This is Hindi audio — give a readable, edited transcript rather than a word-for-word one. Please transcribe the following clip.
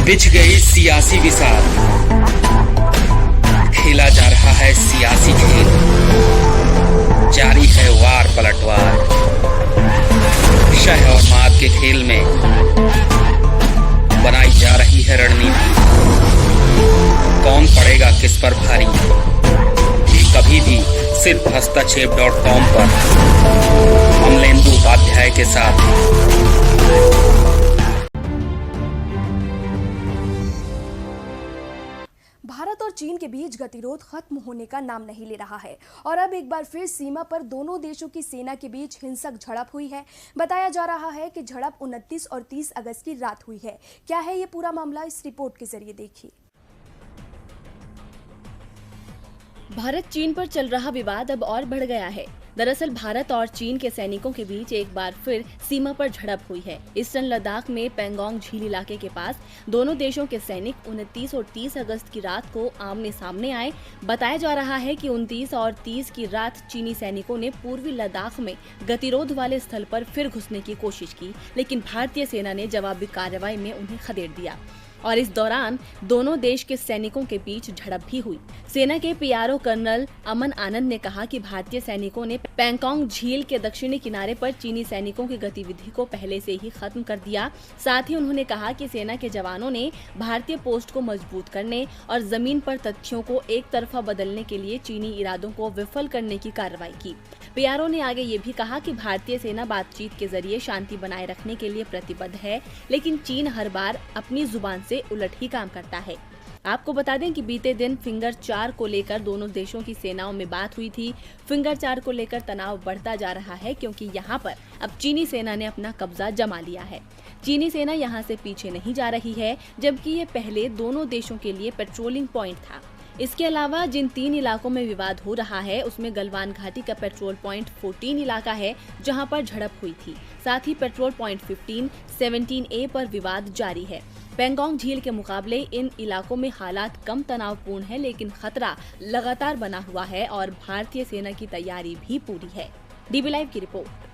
बिछ गई सियासी विसार, खेला जा रहा है सियासी खेल, जारी है वार पलटवार। शह और मात के खेल में बनाई जा रही है रणनीति। कौन पड़ेगा किस पर भारी, ये कभी भी सिर्फ हस्तक्षेप.com पर अमलेंदु उपाध्याय के साथ। भारत और चीन के बीच गतिरोध खत्म होने का नाम नहीं ले रहा है और अब एक बार फिर सीमा पर दोनों देशों की सेना के बीच हिंसक झड़प हुई है। बताया जा रहा है कि झड़प 29 और 30 अगस्त की रात हुई है। क्या है ये पूरा मामला, इस रिपोर्ट के जरिए देखिए। भारत चीन पर चल रहा विवाद अब और बढ़ गया है। दरअसल भारत और चीन के सैनिकों के बीच एक बार फिर सीमा पर झड़प हुई है। ईस्टर्न लद्दाख में पेंगोंग झील इलाके के पास दोनों देशों के सैनिक 29 और 30 अगस्त की रात को आमने सामने आए। बताया जा रहा है कि 29 और 30 की रात चीनी सैनिकों ने पूर्वी लद्दाख में गतिरोध वाले स्थल पर फिर घुसने की कोशिश की, लेकिन भारतीय सेना ने जवाबी कार्रवाई में उन्हें खदेड़ दिया और इस दौरान दोनों देश के सैनिकों के बीच झड़प भी हुई। सेना के पीआरओ कर्नल अमन आनंद ने कहा कि भारतीय सैनिकों ने पेंगोंग झील के दक्षिणी किनारे पर चीनी सैनिकों की गतिविधि को पहले से ही खत्म कर दिया। साथ ही उन्होंने कहा कि सेना के जवानों ने भारतीय पोस्ट को मजबूत करने और जमीन पर तथ्यों को एक तरफा बदलने के लिए चीनी इरादों को विफल करने की कार्रवाई की। पीआरओ ने आगे ये भी कहा कि भारतीय सेना बातचीत के जरिए शांति बनाए रखने के लिए प्रतिबद्ध है, लेकिन चीन हर बार अपनी जुबान से उलट ही काम करता है। आपको बता दें कि बीते दिन फिंगर 4 को लेकर दोनों देशों की सेनाओं में बात हुई थी। फिंगर 4 को लेकर तनाव बढ़ता जा रहा है क्योंकि यहाँ पर अब चीनी सेना ने अपना कब्जा जमा लिया है। चीनी सेना यहाँ से पीछे नहीं जा रही है, जबकि ये पहले दोनों देशों के लिए पेट्रोलिंग पॉइंट था। इसके अलावा जिन 3 इलाकों में विवाद हो रहा है उसमें गलवान घाटी का पेट्रोल पॉइंट 14 इलाका है जहां पर झड़प हुई थी। साथ ही पेट्रोल पॉइंट 15, 17A पर विवाद जारी है। पेंगोंग झील के मुकाबले इन इलाकों में हालात कम तनावपूर्ण है, लेकिन खतरा लगातार बना हुआ है और भारतीय सेना की तैयारी भी पूरी है। डीबी लाइव की रिपोर्ट।